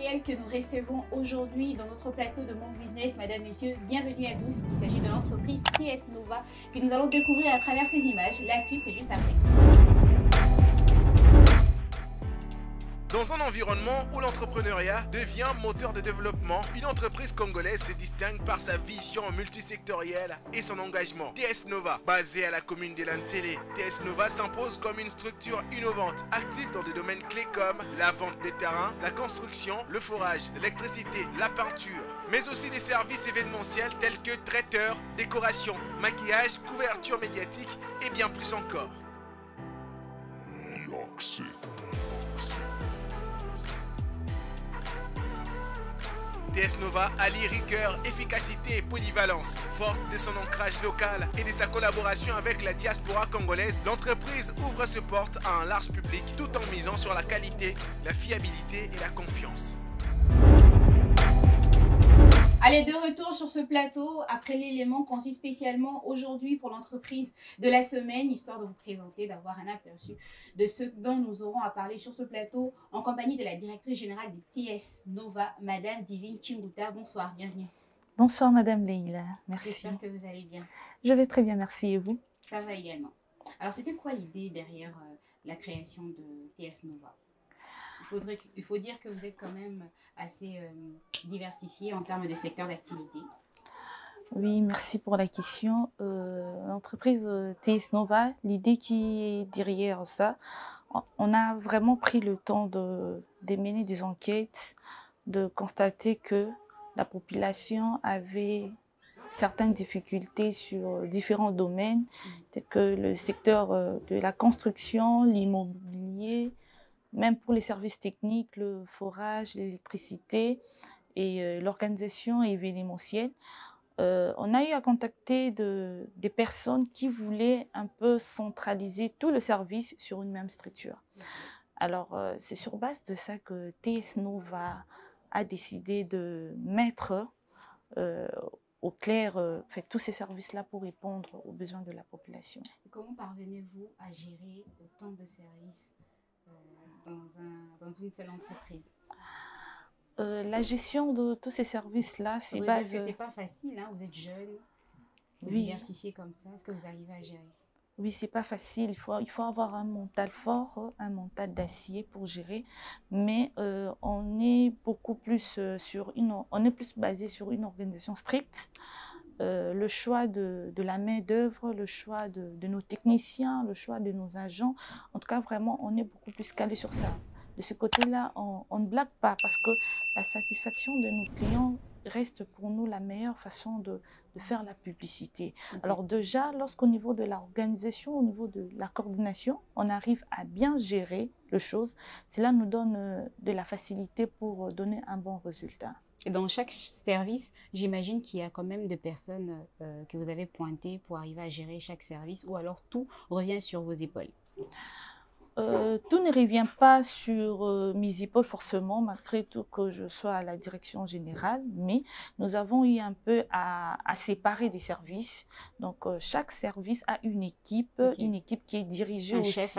industrielle que nous recevons aujourd'hui dans notre plateau de Mon Business. Madame, Monsieur, bienvenue à tous. Il s'agit de l'entreprise TS Nova que nous allons découvrir à travers ces images. La suite, c'est juste après. Dans un environnement où l'entrepreneuriat devient moteur de développement, une entreprise congolaise se distingue par sa vision multisectorielle et son engagement. TS Nova, basée à la commune de Lantélé, TS Nova s'impose comme une structure innovante, active dans des domaines clés comme la vente des terrains, la construction, le forage, l'électricité, la peinture, mais aussi des services événementiels tels que traiteurs, décoration, maquillage, couverture médiatique et bien plus encore. TS Nova allie rigueur, efficacité et polyvalence. Forte de son ancrage local et de sa collaboration avec la diaspora congolaise, l'entreprise ouvre ses portes à un large public tout en misant sur la qualité, la fiabilité et la confiance. Allez, de retour sur ce plateau après l'élément conçu spécialement aujourd'hui pour l'entreprise de la semaine, histoire de vous présenter, d'avoir un aperçu de ce dont nous aurons à parler sur ce plateau en compagnie de la directrice générale de TS Nova, Madame Divine Chinguta. Bonsoir, bienvenue. Bonsoir Madame Leïla, merci. J'espère que vous allez bien. Je vais très bien, merci. Et vous? Ça va également. Alors, c'était quoi l'idée derrière la création de TS Nova? Il faut dire que vous êtes quand même assez diversifié en termes de secteur d'activité. Oui, merci pour la question. L'entreprise TS Nova, l'idée qui est derrière ça, on a vraiment pris le temps de mener des enquêtes, de constater que la population avait certaines difficultés sur différents domaines, tels que le secteur de la construction, l'immobilier, même pour les services techniques, le forage, l'électricité et l'organisation événementielle. On a eu à contacter des personnes qui voulaient un peu centraliser tout le service sur une même structure. Alors, c'est sur base de ça que TS Nova a décidé de mettre au clair tous ces services-là pour répondre aux besoins de la population. Et comment parvenez-vous à gérer autant de services dans une seule entreprise? La gestion de tous ces services-là, c'est base... C'est pas facile, hein? Vous êtes jeune, vous oui. diversifiez comme ça. Est-ce que vous arrivez à gérer? Oui, c'est pas facile. Il faut avoir un mental fort, un mental d'acier pour gérer. Mais on est beaucoup plus on est plus basé sur une organisation stricte. Le choix de la main-d'œuvre, le choix de nos techniciens, le choix de nos agents. En tout cas, vraiment, on est beaucoup plus calé sur ça. De ce côté-là, on ne blague pas parce que la satisfaction de nos clients reste pour nous la meilleure façon de faire la publicité. Okay. Alors déjà, lorsqu'au niveau de l'organisation, au niveau de la coordination, on arrive à bien gérer les choses, cela nous donne de la facilité pour donner un bon résultat. Et dans chaque service, j'imagine qu'il y a quand même des personnes que vous avez pointées pour arriver à gérer chaque service, ou alors tout revient sur vos épaules? Tout ne revient pas sur mes épaules forcément, malgré tout que je sois à la direction générale, mais nous avons eu un peu à séparer des services. Donc, chaque service a une équipe, okay. Une équipe qui est dirigée un aussi, chef,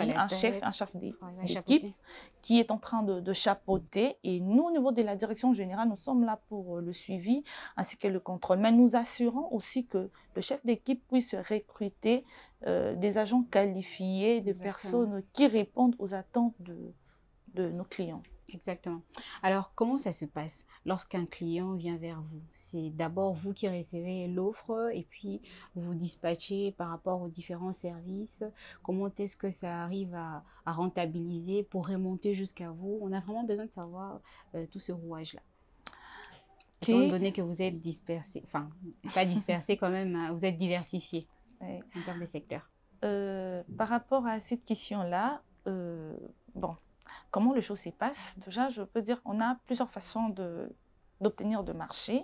un chef d'équipe qui est en train de chapeauter. Et nous, au niveau de la direction générale, nous sommes là pour le suivi ainsi que le contrôle. Mais nous assurons aussi que le chef d'équipe puisse recruter des agents qualifiés, des personnes qui répondent aux attentes de nos clients. Exactement. Alors, comment ça se passe lorsqu'un client vient vers vous? C'est d'abord vous qui recevez l'offre et puis vous dispatchez par rapport aux différents services. Comment est-ce que ça arrive à rentabiliser pour remonter jusqu'à vous? On a vraiment besoin de savoir tout ce rouage-là. Okay. Étant donné que vous êtes dispersé, enfin, pas dispersé quand même, hein, vous êtes diversifié en termes de secteur. Par rapport à cette question-là, bon, comment les choses se passent? Déjà, je peux dire qu'on a plusieurs façons d'obtenir de marchés.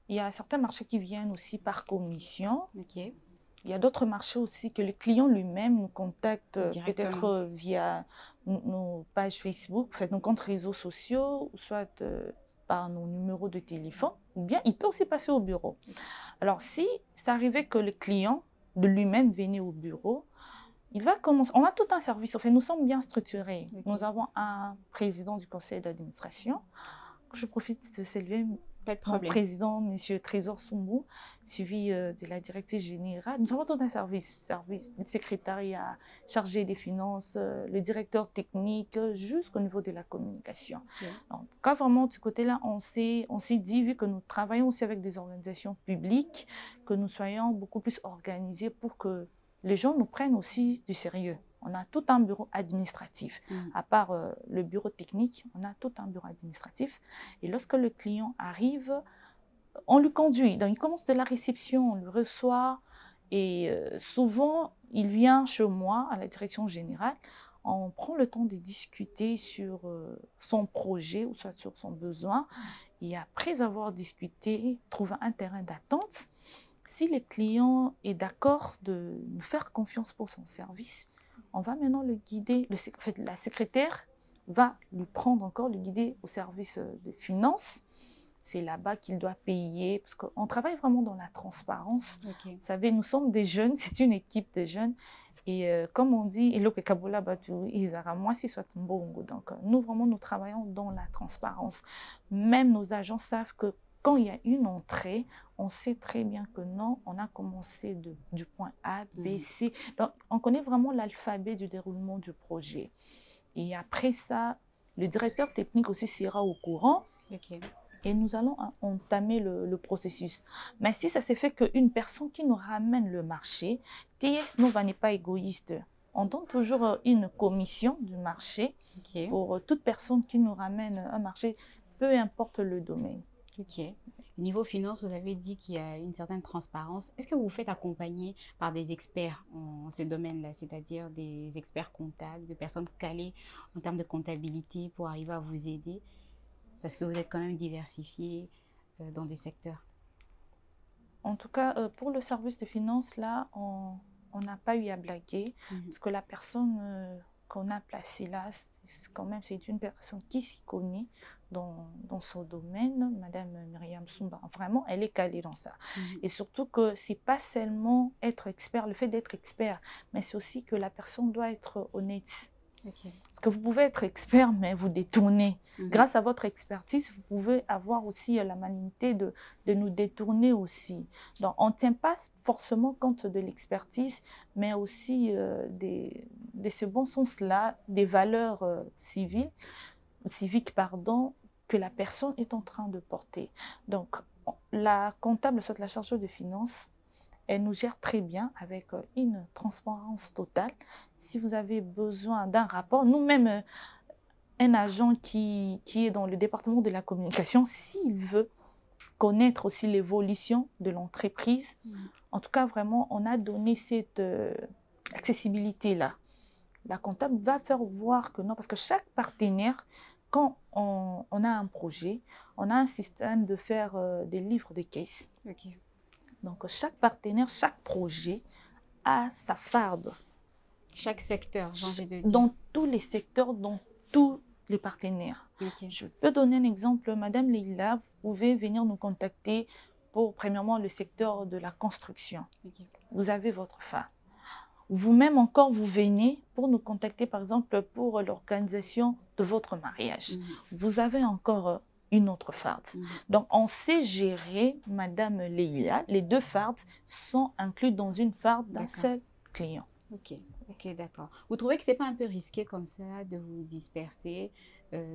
Il y a certains marchés qui viennent aussi par commission. Okay. Il y a d'autres marchés aussi que le client lui-même nous contacte peut-être via nos pages Facebook, nos comptes réseaux sociaux, soit par nos numéros de téléphone, ou bien il peut aussi passer au bureau. Alors, si c'est arrivé que le client de lui-même venait au bureau, il va commencer. On a tout un service. Enfin, nous sommes bien structurés. Okay. Nous avons un président du conseil d'administration, je profite de saluer Pas de mon problème. président, M. Trésor Soumou, suivi de la directrice générale. Nous avons tout un service, le secrétariat chargé des finances, le directeur technique, jusqu'au niveau de la communication. Ok. En tout cas, vraiment, de ce côté-là, on s'est dit, vu que nous travaillons aussi avec des organisations publiques, que nous soyons beaucoup plus organisés pour que les gens nous prennent aussi du sérieux. On a tout un bureau administratif. À part le bureau technique, on a tout un bureau administratif. Et lorsque le client arrive, on le conduit. Donc, il commence de la réception, on le reçoit. Et souvent, il vient chez moi, à la direction générale. On prend le temps de discuter sur son projet ou soit sur son besoin. Et après avoir discuté, trouver un terrain d'attente. Si le client est d'accord de nous faire confiance pour son service, on va maintenant le guider. La secrétaire va lui prendre encore, le guider au service de finances. C'est là-bas qu'il doit payer, parce qu'on travaille vraiment dans la transparence. Okay. Vous savez, nous sommes des jeunes, c'est une équipe de jeunes. Et comme on dit, donc nous, vraiment, nous travaillons dans la transparence. Même nos agents savent que quand il y a une entrée, on sait très bien que non, on a commencé du point A, B, C. Donc, on connaît vraiment l'alphabet du déroulement du projet. Et après ça, le directeur technique aussi sera au courant. Okay. Et nous allons entamer le processus. Mais si ça s'est fait qu'une personne qui nous ramène le marché, TS Nova n'est pas égoïste. On donne toujours une commission du marché pour toute personne qui nous ramène un marché, peu importe le domaine. Ok. Niveau finance, vous avez dit qu'il y a une certaine transparence. Est-ce que vous vous faites accompagner par des experts en ce domaine-là, c'est-à-dire des experts comptables, de personnes calées en termes de comptabilité pour arriver à vous aider? Parce que vous êtes quand même diversifié dans des secteurs. En tout cas, pour le service de finances, là, on n'a pas eu à blaguer. Parce que la personne qu'on a placée là, c'est une personne qui s'y connaît dans son domaine, Madame Myriam Soumba. Vraiment, elle est calée dans ça. Et surtout que ce n'est pas seulement être expert, le fait d'être expert, mais c'est aussi que la personne doit être honnête. Okay. Parce que vous pouvez être expert, mais vous détournez. Grâce à votre expertise, vous pouvez avoir aussi la malignité de nous détourner aussi. Donc, on ne tient pas forcément compte de l'expertise, mais aussi de ce bon sens-là, des valeurs civiques, que la personne est en train de porter. Donc, la comptable, soit la chargeuse de finances, elle nous gère très bien avec une transparence totale. Si vous avez besoin d'un rapport, nous-mêmes, un agent qui est dans le département de la communication, s'il veut connaître aussi l'évolution de l'entreprise, en tout cas, vraiment, on a donné cette accessibilité-là. La comptable va faire voir que non, parce que chaque partenaire, quand on a un projet, on a un système de faire des livres de caisse. Okay. Donc, chaque partenaire, chaque projet a sa farde. Chaque secteur, j'ai envie de dire. Dans tous les secteurs, dans tous les partenaires. Okay. Je peux donner un exemple. Madame Leila, vous pouvez venir nous contacter pour, premièrement, le secteur de la construction. Okay. Vous avez votre farde. Vous-même encore, vous venez pour nous contacter, par exemple, pour l'organisation de votre mariage. Vous avez encore une autre farde. Donc, on sait gérer, Madame Leila, les deux fardes sont inclus dans une farde d'un seul client. Ok, d'accord. Vous trouvez que ce n'est pas un peu risqué comme ça de vous disperser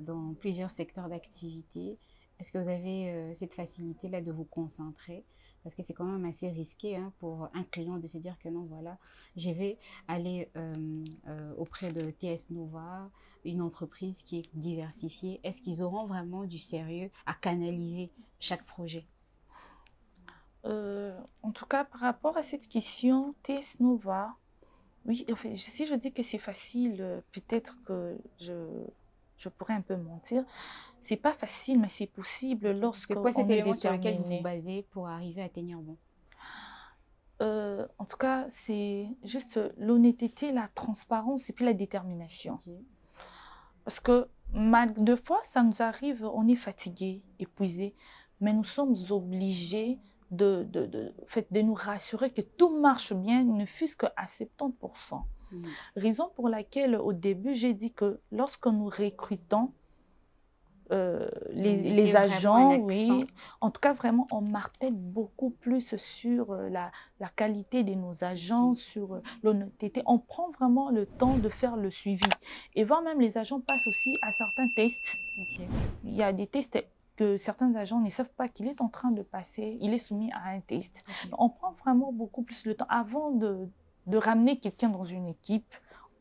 dans plusieurs secteurs d'activité? Est-ce que vous avez cette facilité-là de vous concentrer? Parce que c'est quand même assez risqué pour un client de se dire que non, voilà, je vais aller auprès de TS Nova, une entreprise qui est diversifiée. Est-ce qu'ils auront vraiment du sérieux à canaliser chaque projet? En tout cas, par rapport à cette question, TS Nova, oui, en fait, si je dis que c'est facile, peut-être que je pourrais un peu mentir. C'est pas facile, mais c'est possible lorsque on est déterminé. C'est quoi cet élément sur lequel vous vous basez pour arriver à tenir bon? En tout cas, c'est juste l'honnêteté, la transparence et puis la détermination. Okay. Parce que deux fois, ça nous arrive, on est fatigué, épuisé, mais nous sommes obligés de nous rassurer que tout marche bien, ne fût-ce qu'à 70%. Raison pour laquelle, au début, j'ai dit que lorsque nous recrutons, les agents, oui. En tout cas, vraiment, on martèle beaucoup plus sur la qualité de nos agents, sur l'honnêteté. On prend vraiment le temps de faire le suivi. Et voire même, les agents passent aussi à certains tests. Il y a des tests que certains agents ne savent pas qu'il est en train de passer, il est soumis à un test. On prend vraiment beaucoup plus de temps avant de ramener quelqu'un dans une équipe.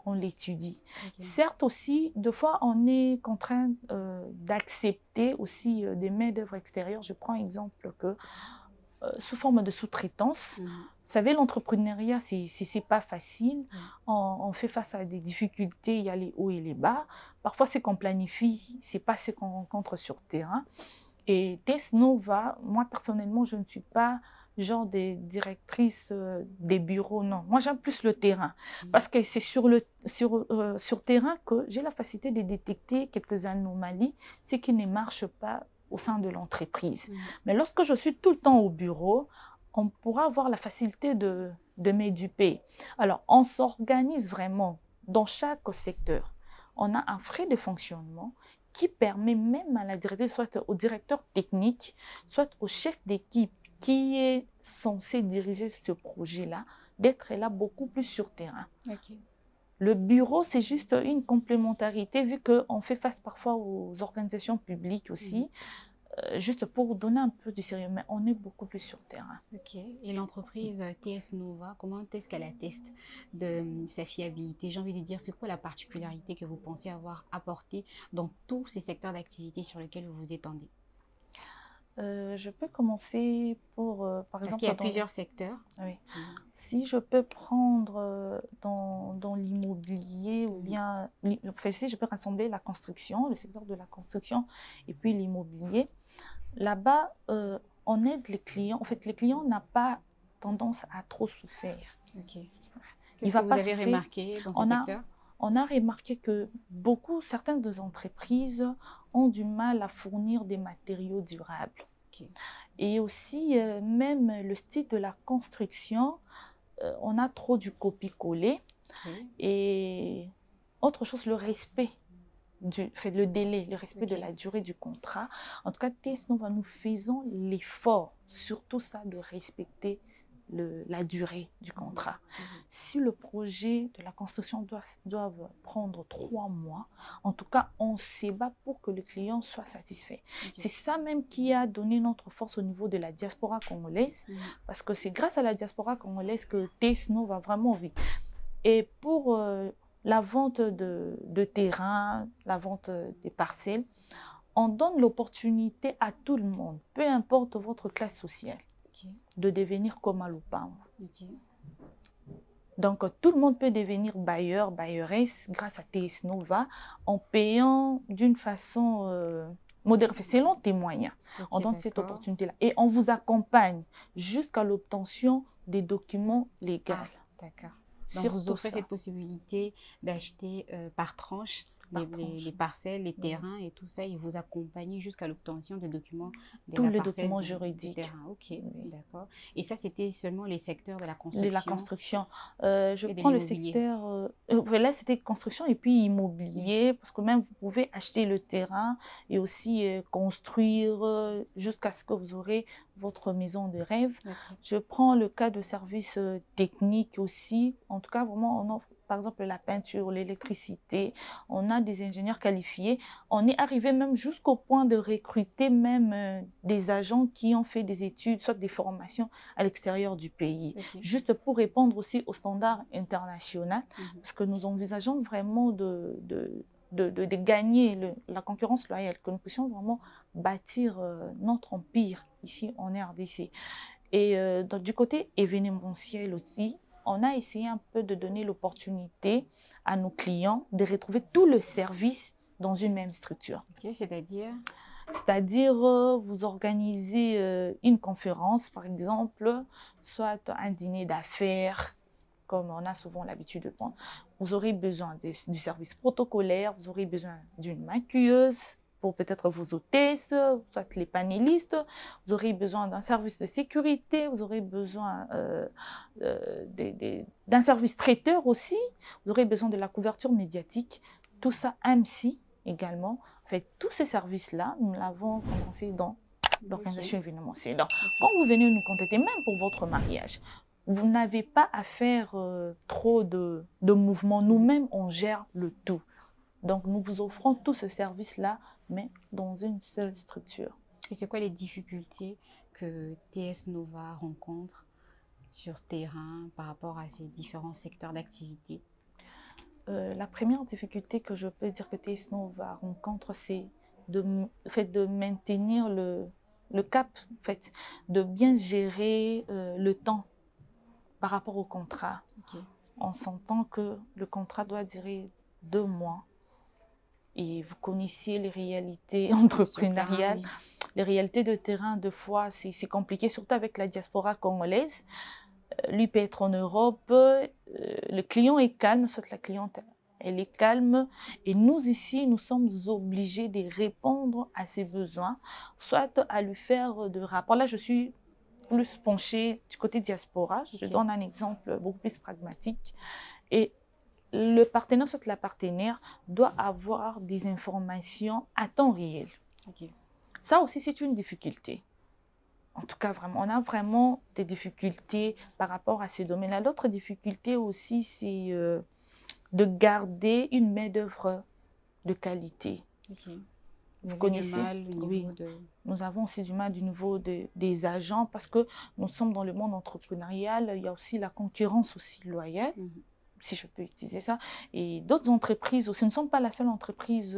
On l'étudie. Certes aussi, deux fois, on est contraint d'accepter aussi des main-d'œuvre extérieures. Je prends exemple que sous forme de sous-traitance, vous savez, l'entrepreneuriat, c'est pas facile. On fait face à des difficultés, il y a les hauts et les bas. Parfois, ce qu'on planifie, c'est pas ce qu'on rencontre sur terrain. Et TS Nova, moi personnellement, je ne suis pas genre des directrices des bureaux, non. Moi, j'aime plus le terrain, parce que c'est sur terrain que j'ai la facilité de détecter quelques anomalies, ce qui ne marche pas au sein de l'entreprise. Mais lorsque je suis tout le temps au bureau, on pourra avoir la facilité de m'éduper. Alors, on s'organise vraiment dans chaque secteur. On a un frais de fonctionnement qui permet même à la directrice, soit au directeur technique, soit au chef d'équipe, qui est censé diriger ce projet-là, d'être là beaucoup plus sur terrain. Le bureau, c'est juste une complémentarité, vu qu'on fait face parfois aux organisations publiques aussi, juste pour donner un peu de sérieux, mais on est beaucoup plus sur terrain. Et l'entreprise TS Nova, comment est-ce qu'elle atteste de sa fiabilité? J'ai envie de dire, c'est quoi la particularité que vous pensez avoir apportée dans tous ces secteurs d'activité sur lesquels vous vous étendez? Je peux commencer par exemple... Parce qu'il y a plusieurs secteurs. Oui. Si je peux prendre dans l'immobilier ou bien... Si je peux rassembler la construction, le secteur de la construction et puis l'immobilier. Là-bas, on aide les clients. En fait, les clients n'ont pas tendance à trop souffrir. Qu'est-ce que vous avez remarqué dans ce secteur? On a remarqué que certaines des entreprises ont du mal à fournir des matériaux durables. Et aussi, même le style de la construction, on a trop du copier-coller. Et autre chose, le respect, le délai, le respect de la durée du contrat. En tout cas, TS Nova, nous faisons l'effort, surtout ça, de respecter la durée du contrat. Si le projet de la construction doit prendre 3 mois, en tout cas, on se bat pour que le client soit satisfait. C'est ça même qui a donné notre force au niveau de la diaspora congolaise, parce que c'est grâce à la diaspora congolaise que TS Nova vraiment vit. Et pour la vente de terrain, la vente des parcelles, on donne l'opportunité à tout le monde, peu importe votre classe sociale, de devenir comme Lupango. Donc, tout le monde peut devenir bailleur, bailleuresse grâce à TS Nova en payant d'une façon modérée, selon témoignage. On donne cette opportunité-là. Et on vous accompagne jusqu'à l'obtention des documents légaux. D'accord. Donc, vous offrez cette possibilité d'acheter par tranche les parcelles, les terrains et tout ça, et vous accompagnez jusqu'à l'obtention des documents tous les documents juridiques. D'accord. Et ça, c'était seulement les secteurs de la construction. De la construction. Je prends le secteur... là, c'était construction et puis immobilier, parce que même vous pouvez acheter le terrain et aussi construire jusqu'à ce que vous aurez votre maison de rêve. Je prends le cas de services techniques aussi. En tout cas, vraiment, on offre par exemple la peinture, l'électricité. On a des ingénieurs qualifiés. On est arrivé même jusqu'au point de recruter même des agents qui ont fait des études, soit des formations à l'extérieur du pays, juste pour répondre aussi aux standards internationaux, parce que nous envisageons vraiment de gagner la concurrence loyale, que nous puissions vraiment bâtir notre empire ici en RDC. Et du côté événementiel aussi, on a essayé un peu de donner l'opportunité à nos clients de retrouver tout le service dans une même structure. C'est-à-dire? C'est-à-dire, vous organisez une conférence, par exemple, soit un dîner d'affaires, comme on a souvent l'habitude de prendre. Vous aurez besoin du service protocolaire, vous aurez besoin d'une maquilleuse, pour peut-être vos hôtesses, soit les panélistes, vous aurez besoin d'un service de sécurité, vous aurez besoin d'un service traiteur aussi, vous aurez besoin de la couverture médiatique. Tout ça, MC également, fait, tous ces services-là, nous l'avons commencé dans l'organisation événementielle. Donc, Ok. quand vous venez nous contacter, même pour votre mariage, vous n'avez pas à faire trop de mouvements. Nous-mêmes, on gère le tout. Donc, nous vous offrons tout ce service-là, mais dans une seule structure. Et c'est quoi les difficultés que TS Nova rencontre sur terrain par rapport à ces différents secteurs d'activité? La première difficulté que je peux dire que TS Nova rencontre, c'est de maintenir le cap, en fait, de bien gérer le temps par rapport au contrat. Ok. On s'entend que le contrat doit durer 2 mois. Et vous connaissez les réalités entrepreneuriales. Sur terrain, Les réalités de terrain, deux fois, c'est compliqué, surtout avec la diaspora congolaise. Lui peut être en Europe, le client est calme, soit la cliente, elle est calme. Et nous, ici, nous sommes obligés de répondre à ses besoins, soit à lui faire de rapports. Là, je suis plus penchée du côté diaspora. Je Ok. donne un exemple beaucoup plus pragmatique. Et le partenaire, soit la partenaire, doit avoir des informations à temps réel. Ok. Ça aussi, c'est une difficulté. En tout cas, vraiment, on a vraiment des difficultés par rapport à ce domaine-là. L'autre difficulté aussi, c'est de garder une main-d'œuvre de qualité. Ok. Vous Vous connaissez? avez du mal au Oui. niveau de... Nous avons aussi du mal du niveau des agents parce que nous sommes dans le monde entrepreneurial. Il y a aussi la concurrence aussi loyale, si je peux utiliser ça. Et d'autres entreprises aussi. Nous ne sommes pas la seule entreprise,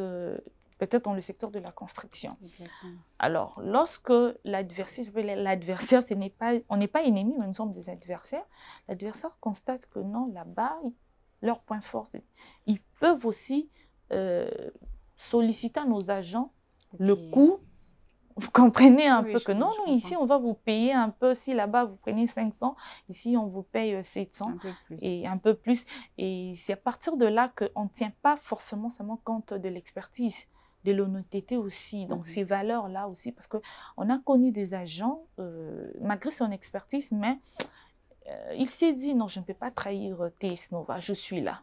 peut-être dans le secteur de la construction. Exactement. Alors, lorsque l'adversaire, on n'est pas ennemis, mais nous sommes des adversaires, l'adversaire constate que non, là-bas, leur point fort, ils peuvent aussi solliciter à nos agents le Ok. coût. Vous comprenez un Oui, peu je que non, comprends, nous, ici, on va vous payer un peu. Si là-bas, vous prenez 500, ici, on vous paye 700 un peu plus. et un peu plus. Et c'est à partir de là qu'on ne tient pas forcément seulement compte de l'expertise, de l'honnêteté aussi, donc ces valeurs-là aussi, parce qu'on a connu des agents, malgré son expertise, mais il s'est dit, non, je ne peux pas trahir TS Nova, je suis là.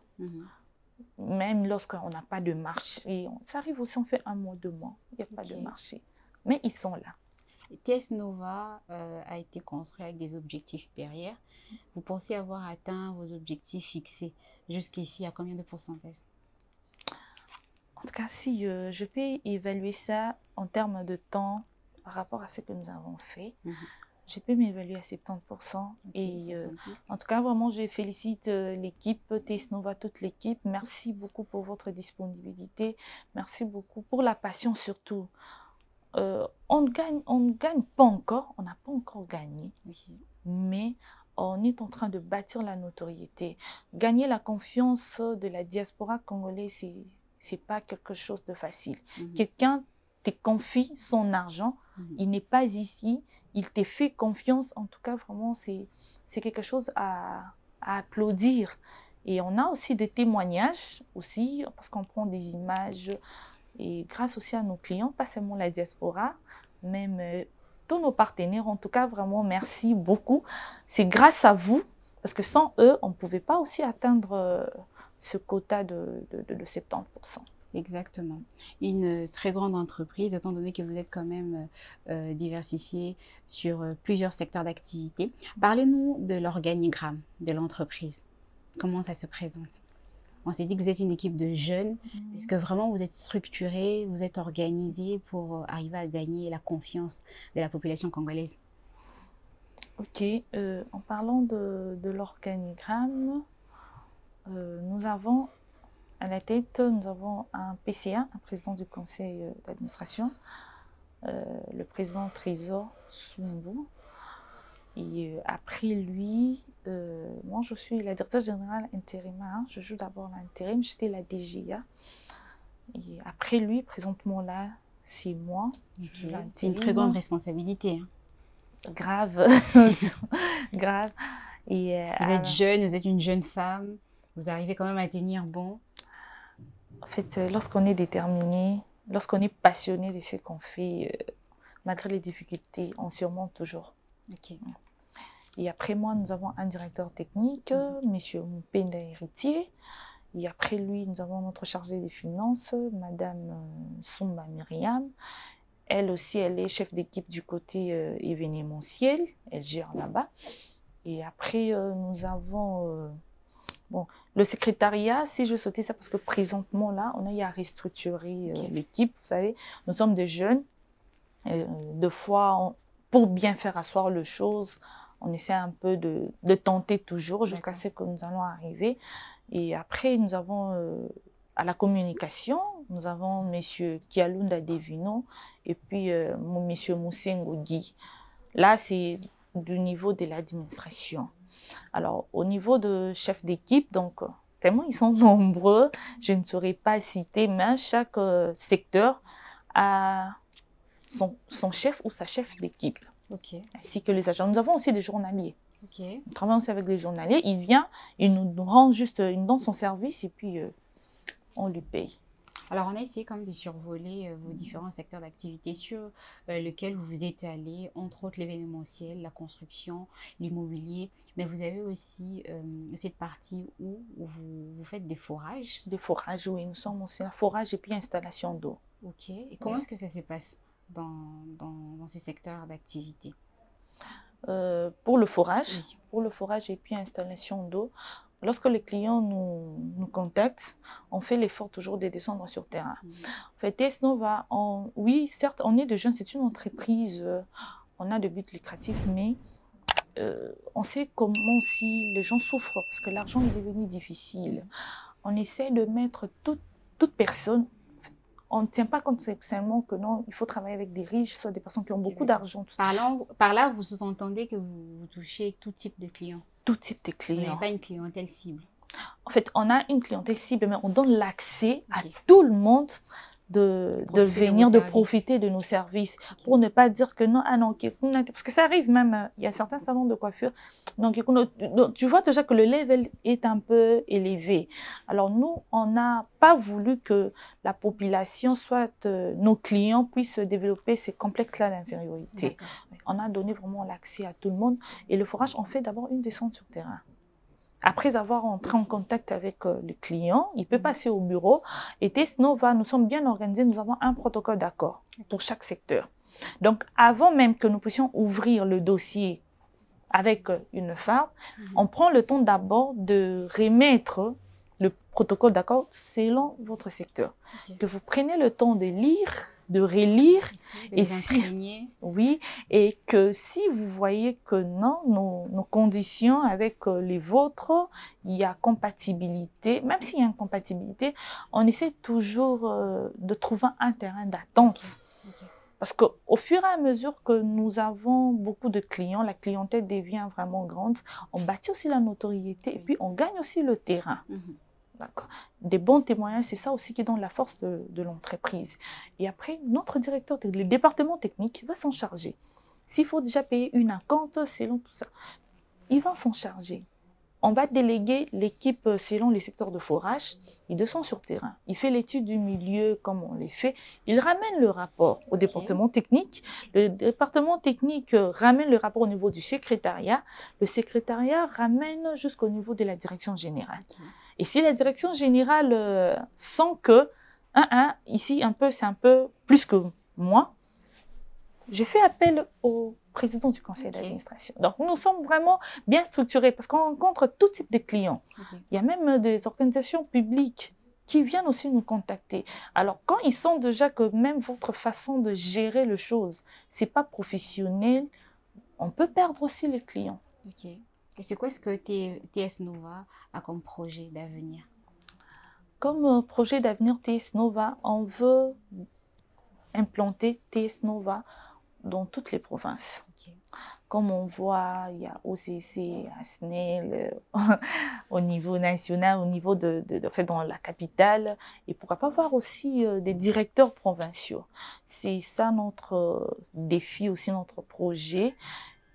Même lorsqu'on n'a pas de marché, ça arrive aussi, on fait 1 mois, 2 mois, il n'y a pas de marché. Mais ils sont là. TS Nova a été construit avec des objectifs derrière. Vous pensez avoir atteint vos objectifs fixés jusqu'ici à combien de pourcentage? En tout cas, si je peux évaluer ça en termes de temps par rapport à ce que nous avons fait, je peux m'évaluer à 70%. Et en tout cas, vraiment, je félicite l'équipe, TS Nova, toute l'équipe. Merci beaucoup pour votre disponibilité. Merci beaucoup pour la passion surtout. On ne gagne pas encore, on n'a pas encore gagné, mais on est en train de bâtir la notoriété. Gagner la confiance de la diaspora congolaise, c'est pas quelque chose de facile. Quelqu'un te confie son argent, il n'est pas ici, il te fait confiance. En tout cas, vraiment, c'est quelque chose à applaudir. Et on a aussi des témoignages, aussi, parce qu'on prend des images. Et grâce aussi à nos clients, pas seulement la diaspora, même tous nos partenaires, en tout cas, vraiment, merci beaucoup. C'est grâce à vous, parce que sans eux, on ne pouvait pas aussi atteindre ce quota de 70%. Exactement. Une très grande entreprise, étant donné que vous êtes quand même diversifié sur plusieurs secteurs d'activité. Parlez-nous de l'organigramme de l'entreprise. Comment ça se présente? On s'est dit que vous êtes une équipe de jeunes. Est-ce que vraiment vous êtes structuré, vous êtes organisé pour arriver à gagner la confiance de la population congolaise? Ok. En parlant de l'organigramme, nous avons à la tête, nous avons un PCA, un président du conseil d'administration, le président Trésor Sumbu. Et après lui, moi je suis la directrice générale intérimaire. Je joue d'abord l'intérim, j'étais la DGA. Et après lui, présentement là, c'est moi. C'est une très grande responsabilité. Grave, grave. Et, vous êtes jeune, vous êtes une jeune femme, vous arrivez quand même à tenir bon. En fait, lorsqu'on est déterminé, lorsqu'on est passionné de ce qu'on fait, malgré les difficultés, on surmonte toujours. Ok. Et après moi, nous avons un directeur technique, M. Mpenda Héritier. Et après lui, nous avons notre chargée des finances, Madame Soumba Myriam. Elle aussi, elle est chef d'équipe du côté événementiel. Elle gère là-bas. Et après, nous avons bon, le secrétariat. Si je sautais ça, parce que présentement, là, on a eu à restructurer l'équipe. Vous savez, nous sommes des jeunes. Deux fois, pour bien faire asseoir les choses, on essaie un peu de tenter toujours jusqu'à ce que nous allons arriver. Et après, nous avons à la communication, nous avons M. Kialunda Devino et puis M. Moussengo Guy. Là, c'est du niveau de l'administration. Alors, au niveau de chef d'équipe, donc, tellement ils sont nombreux, je ne saurais pas citer, mais chaque secteur a son chef ou sa chef d'équipe, ainsi que les agents. Nous avons aussi des journaliers. Nous travaillons aussi avec des journaliers. Il vient, il nous rend juste, il nous donne son service et puis on lui paye. Alors, on a essayé quand même de survoler vos différents secteurs d'activité sur lesquels vous vous étalez, entre autres l'événementiel, la construction, l'immobilier. Mais vous avez aussi cette partie où vous faites des forages. Des forages, oui. Nous sommes aussi la forage et puis installation d'eau. Ok. Et comment est-ce que ça se passe dans ces secteurs d'activité? Pour le forage et puis installation d'eau, lorsque les clients nous contactent, on fait l'effort toujours de descendre sur terrain. En fait, TS Nova, oui, certes, on est de jeunes, c'est une entreprise, on a de buts lucratifs, mais on sait comment aussi les gens souffrent parce que l'argent est devenu difficile. On essaie de mettre toute personne. On ne tient pas compte seulement que non, il faut travailler avec des riches, soit des personnes qui ont beaucoup d'argent. Par là, vous sous-entendez que vous touchez tout type de clients. Tout type de clients. Vous n'avez pas une clientèle cible. En fait, on a une clientèle cible, mais on donne l'accès à tout le monde de venir, de profiter de nos services. Pour ne pas dire que non, parce que ça arrive même, il y a certains salons de coiffure, donc tu vois déjà que le level est un peu élevé. Alors nous, on n'a pas voulu que la population, soit nos clients, puissent développer ces complexes-là d'infériorité. On a donné vraiment l'accès à tout le monde. Et le forage, on fait d'abord une descente sur terrain. Après avoir entré en contact avec le client, il peut passer au bureau. Et TS Nova, nous sommes bien organisés, nous avons un protocole d'accord pour chaque secteur. Donc, avant même que nous puissions ouvrir le dossier avec une femme, on prend le temps d'abord de remettre le protocole d'accord selon votre secteur. Que vous preniez le temps de lire, de relire, et que si vous voyez que non, nos conditions avec les vôtres, il y a compatibilité, même s'il y a une compatibilité, on essaie toujours de trouver un terrain d'attente. Parce qu'au fur et à mesure que nous avons beaucoup de clients, la clientèle devient vraiment grande, on bâtit aussi la notoriété et puis on gagne aussi le terrain. Des bons témoignages, c'est ça aussi qui donne la force de l'entreprise. Et après, notre directeur, le département technique, va s'en charger. S'il faut déjà payer une acompte selon tout ça, il va s'en charger. On va déléguer l'équipe selon les secteurs de forage. Il descend sur terrain. Il fait l'étude du milieu comme on les fait. Il ramène le rapport au département technique. Le département technique ramène le rapport au niveau du secrétariat. Le secrétariat ramène jusqu'au niveau de la direction générale. Et si la direction générale sent que, ici, c'est un peu plus que moi, je fais appel au président du conseil d'administration. Donc, nous sommes vraiment bien structurés parce qu'on rencontre tout type de clients. Il y a même des organisations publiques qui viennent aussi nous contacter. Alors, quand ils sentent déjà que même votre façon de gérer les choses, c'est pas professionnel, on peut perdre aussi les clients. Et c'est quoi ce que TS Nova a comme projet d'avenir? Comme projet d'avenir TS Nova, on veut implanter TS Nova dans toutes les provinces. Comme on voit, il y a OCC, ASNEL, au niveau national, au niveau dans la capitale, et pourquoi pas voir aussi des directeurs provinciaux. C'est ça notre défi, aussi notre projet.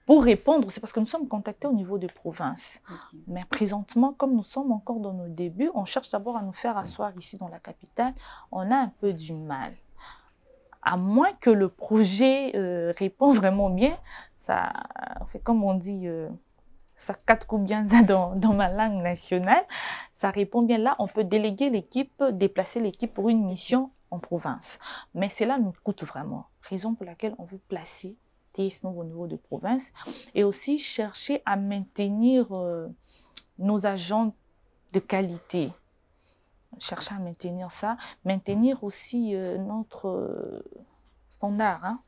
Pour répondre, c'est parce que nous sommes contactés au niveau des provinces. Mais présentement, comme nous sommes encore dans nos débuts, on cherche d'abord à nous faire asseoir ici dans la capitale. On a un peu du mal. À moins que le projet répond vraiment bien, ça fait comme on dit, ça catcouille bien ça dans ma langue nationale. Ça répond bien là, on peut déléguer l'équipe, déplacer l'équipe pour une mission en province. Mais cela nous coûte vraiment, raison pour laquelle on veut placer TS Nova au niveau de province et aussi chercher à maintenir nos agents de qualité. Chercher à maintenir ça, maintenir aussi notre standard, hein,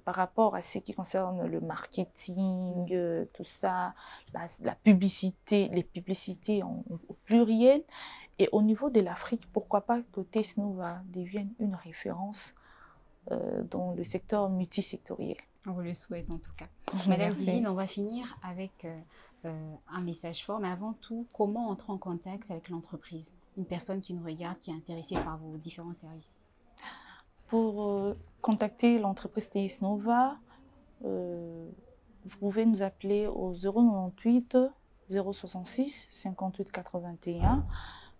par rapport à ce qui concerne le marketing, tout ça, la publicité, les publicités au pluriel. Et au niveau de l'Afrique, pourquoi pas que TS Nova devienne une référence dans le secteur multisectoriel. On vous le souhaite en tout cas. Madame Divine, on va finir avec un message fort, mais avant tout, comment entrer en contact avec l'entreprise? Une personne qui nous regarde, qui est intéressée par vos différents services. Pour contacter l'entreprise TS Nova, vous pouvez nous appeler au 098 066 58 81.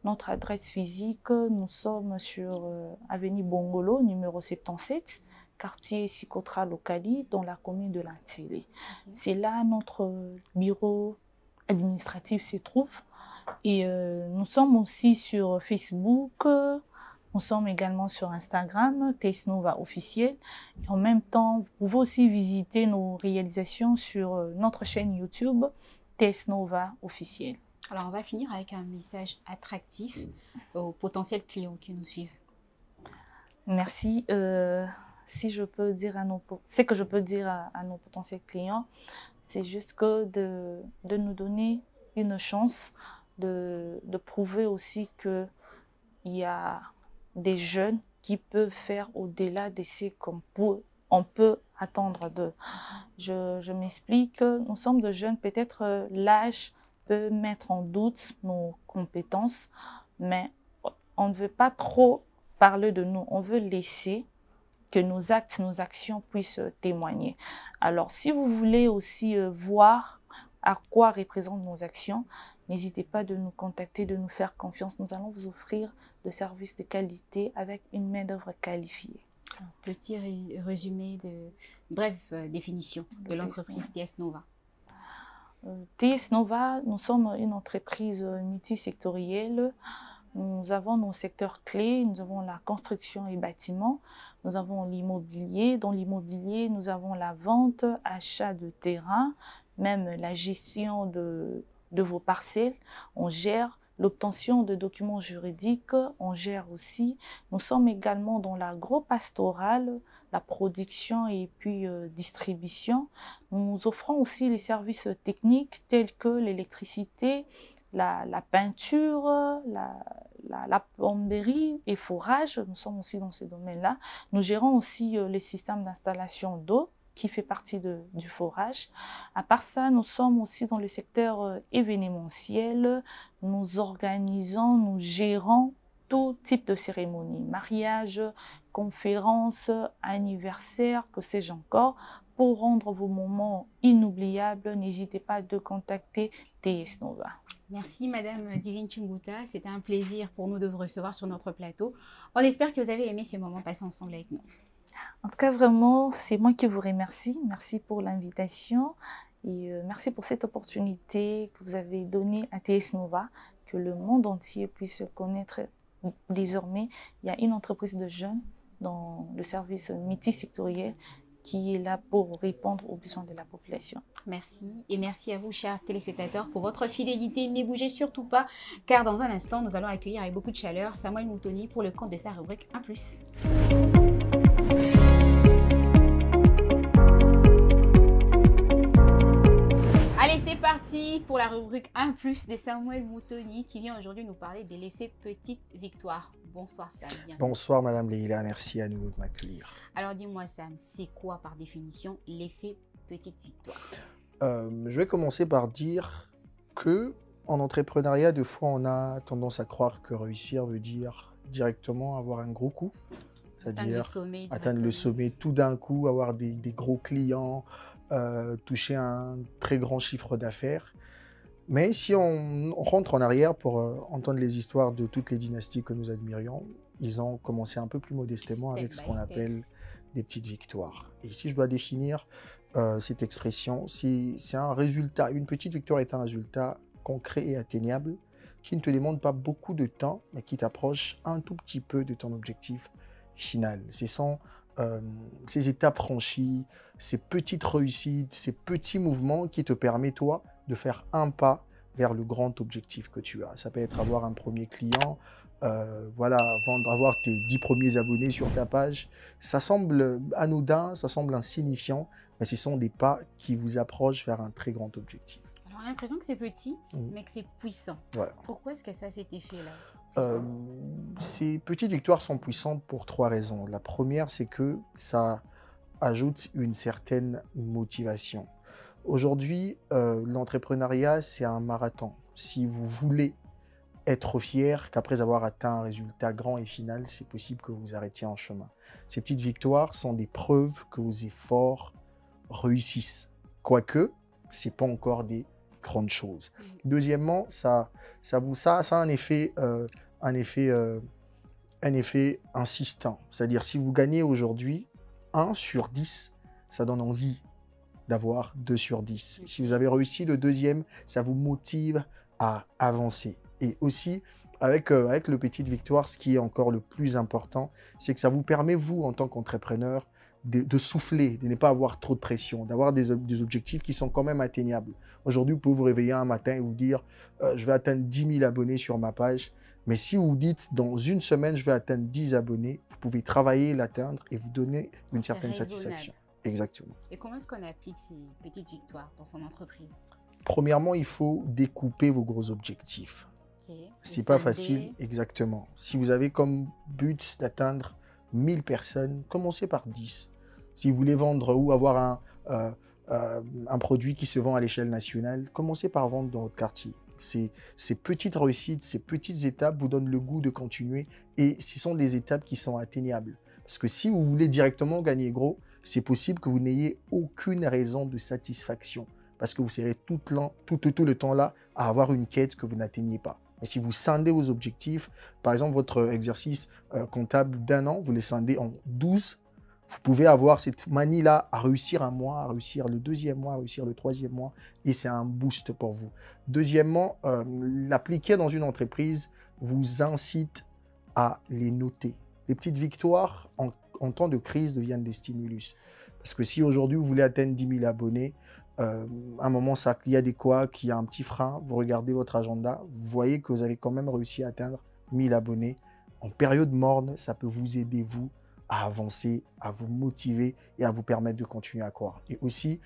Notre adresse physique, nous sommes sur avenue Bongolo, numéro 77, quartier Sikotra Locali, dans la commune de Lantélé. C'est là notre bureau administratif se trouve. Et nous sommes aussi sur Facebook, nous sommes également sur Instagram, TS Nova officiel. Et en même temps, vous pouvez aussi visiter nos réalisations sur notre chaîne YouTube, TS Nova officiel. Alors, on va finir avec un message attractif aux potentiels clients qui nous suivent. Merci. Si je peux dire ce que je peux dire à nos potentiels clients, c'est juste que de nous donner une chance de prouver aussi qu'il y a des jeunes qui peuvent faire au-delà de ce qu'on peut attendre d'eux. Je m'explique, nous sommes de jeunes, peut-être l'âge peut mettre en doute nos compétences, mais on ne veut pas trop parler de nous, on veut laisser que nos actes, nos actions puissent témoigner. Alors, si vous voulez aussi voir à quoi représentent nos actions, n'hésitez pas de nous contacter, de nous faire confiance. Nous allons vous offrir de services de qualité avec une main-d'œuvre qualifiée. Petit résumé bref définition de l'entreprise TS Nova. TS Nova, nous sommes une entreprise multisectorielle. Nous avons nos secteurs clés, nous avons la construction et bâtiment, nous avons l'immobilier. Dans l'immobilier, nous avons la vente, achat de terrain, même la gestion de vos parcelles. On gère l'obtention de documents juridiques, on gère aussi. Nous sommes également dans l'agro-pastoral, la production et puis distribution. Nous offrons aussi les services techniques tels que l'électricité, la peinture, la plomberie et forage. Nous sommes aussi dans ce domaine-là. Nous gérons aussi les systèmes d'installation d'eau qui fait partie du forage. À part ça, nous sommes aussi dans le secteur événementiel. Nous organisons, nous gérons tout type de cérémonie, mariage, conférences, anniversaires, que sais-je encore. Pour rendre vos moments inoubliables, n'hésitez pas à contacter TS Nova. Merci Madame Divine Chunguta, c'était un plaisir pour nous de vous recevoir sur notre plateau. On espère que vous avez aimé ces moments passés ensemble avec nous. En tout cas, vraiment, c'est moi qui vous remercie. Merci pour l'invitation et merci pour cette opportunité que vous avez donnée à TS Nova, que le monde entier puisse connaître désormais. Il y a une entreprise de jeunes dans le service multisectoriel qui est là pour répondre aux besoins de la population. Merci et merci à vous, chers téléspectateurs, pour votre fidélité. Ne bougez surtout pas, car dans un instant, nous allons accueillir avec beaucoup de chaleur Samuel Moutoni pour le compte de sa rubrique 1+. Allez, c'est parti pour la rubrique 1+ de Samuel Moutoni qui vient aujourd'hui nous parler de l'effet petite victoire. Bonsoir Sam. Bonsoir Madame Leïla, merci à nouveau de m'accueillir. Alors dis-moi Sam, c'est quoi par définition l'effet petite victoire? Je vais commencer par dire que en entrepreneuriat, des fois on a tendance à croire que réussir veut dire directement avoir un gros coup. C'est-à-dire atteindre le sommet tout d'un coup, avoir des gros clients, toucher un très grand chiffre d'affaires. Mais si on rentre en arrière pour entendre les histoires de toutes les dynasties que nous admirions, ils ont commencé un peu plus modestement avec ce qu'on appelle des petites victoires. Et si je dois définir cette expression. C'est un résultat, une petite victoire est un résultat concret et atteignable qui ne te demande pas beaucoup de temps, mais qui t'approche un tout petit peu de ton objectif final. Ce sont ces étapes franchies, ces petites réussites, ces petits mouvements qui te permettent, toi, de faire un pas vers le grand objectif que tu as. Ça peut être avoir un premier client, voilà, avoir tes 10 premiers abonnés sur ta page. Ça semble anodin, ça semble insignifiant, mais ce sont des pas qui vous approchent vers un très grand objectif. Alors, on a l'impression que c'est petit, mais que c'est puissant. Voilà. Pourquoi est-ce que ça a cet effet-là? Ces petites victoires sont puissantes pour 3 raisons. La première, c'est que ça ajoute une certaine motivation. Aujourd'hui, l'entrepreneuriat, c'est un marathon. Si vous voulez être fier qu'après avoir atteint un résultat grand et final, c'est possible que vous arrêtiez en chemin. Ces petites victoires sont des preuves que vos efforts réussissent. Quoique, ce n'est pas encore des grandes choses. Deuxièmement, ça a un effet insistant. C'est-à-dire, si vous gagnez aujourd'hui 1 sur 10, ça donne envie d'avoir 2 sur 10. Si vous avez réussi le deuxième, ça vous motive à avancer. Et aussi, avec le petite victoire, ce qui est encore le plus important, c'est que ça vous permet, vous, en tant qu'entrepreneur, de souffler, de ne pas avoir trop de pression, d'avoir des objectifs qui sont quand même atteignables. Aujourd'hui, vous pouvez vous réveiller un matin et vous dire je vais atteindre 10 000 abonnés sur ma page. Mais si vous dites dans une semaine, je vais atteindre 10 abonnés, vous pouvez travailler, l'atteindre et vous donner une certaine satisfaction. Exactement. Et comment est-ce qu'on applique ces petites victoires dans son entreprise? Premièrement, il faut découper vos gros objectifs. Okay. C'est pas facile, exactement. Si vous avez comme but d'atteindre 1000 personnes, commencez par 10. Si vous voulez vendre ou avoir un produit qui se vend à l'échelle nationale, commencez par vendre dans votre quartier. Ces petites réussites, ces petites étapes vous donnent le goût de continuer et ce sont des étapes qui sont atteignables. Parce que si vous voulez directement gagner gros, c'est possible que vous n'ayez aucune raison de satisfaction parce que vous serez tout le temps là à avoir une quête que vous n'atteignez pas. Mais si vous scindez vos objectifs, par exemple votre exercice comptable d'1 an, vous les scindez en 12, vous pouvez avoir cette manie-là à réussir un mois, à réussir le 2e mois, à réussir le 3e mois, et c'est un boost pour vous. Deuxièmement, l'appliquer dans une entreprise vous incite à les noter. Les petites victoires en temps de crise deviennent des stimulus. Parce que si aujourd'hui vous voulez atteindre 10 000 abonnés, à un moment, il y a des couacs, il y a un petit frein, vous regardez votre agenda, vous voyez que vous avez quand même réussi à atteindre 1000 abonnés. En période morne, ça peut vous aider, vous, à avancer, à vous motiver et à vous permettre de continuer à croire. Et aussi,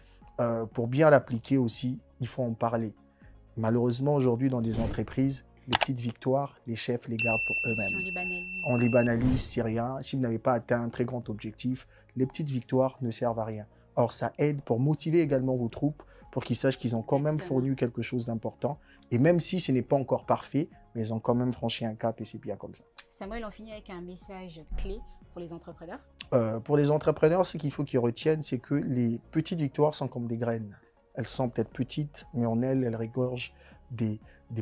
pour bien l'appliquer aussi, il faut en parler. Malheureusement, aujourd'hui, dans des entreprises, les petites victoires, les chefs les gardent pour eux-mêmes. Si on les banalise. On les banalise, c'est rien. Si vous n'avez pas atteint un très grand objectif, les petites victoires ne servent à rien. Or, ça aide pour motiver également vos troupes, pour qu'ils sachent qu'ils ont quand même fourni quelque chose d'important. Et même si ce n'est pas encore parfait, mais ils ont quand même franchi un cap et c'est bien comme ça. Samuel, on finit avec un message clé pour les entrepreneurs. Pour les entrepreneurs, ce qu'il faut qu'ils retiennent, c'est que les petites victoires sont comme des graines. Elles sont peut-être petites, mais en elles regorgent des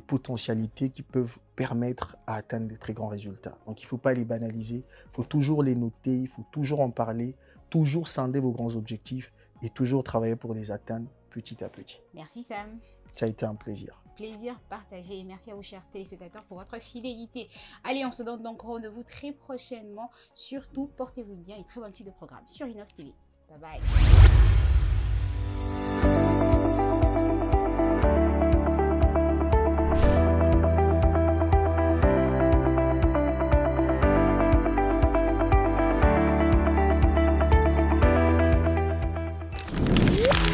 potentialités qui peuvent permettre à atteindre des très grands résultats. Donc, il ne faut pas les banaliser, il faut toujours les noter, il faut toujours en parler, toujours scinder vos grands objectifs et toujours travailler pour les atteindre petit à petit. Merci Sam. Ça a été un plaisir. Plaisir partagé et merci à vous chers téléspectateurs pour votre fidélité. Allez, on se donne donc rendez-vous très prochainement. Surtout, portez-vous bien et très bonne suite de programme sur Innov TV. Bye bye.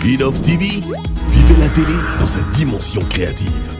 Innov TV, vivez la télé dans sa dimension créative.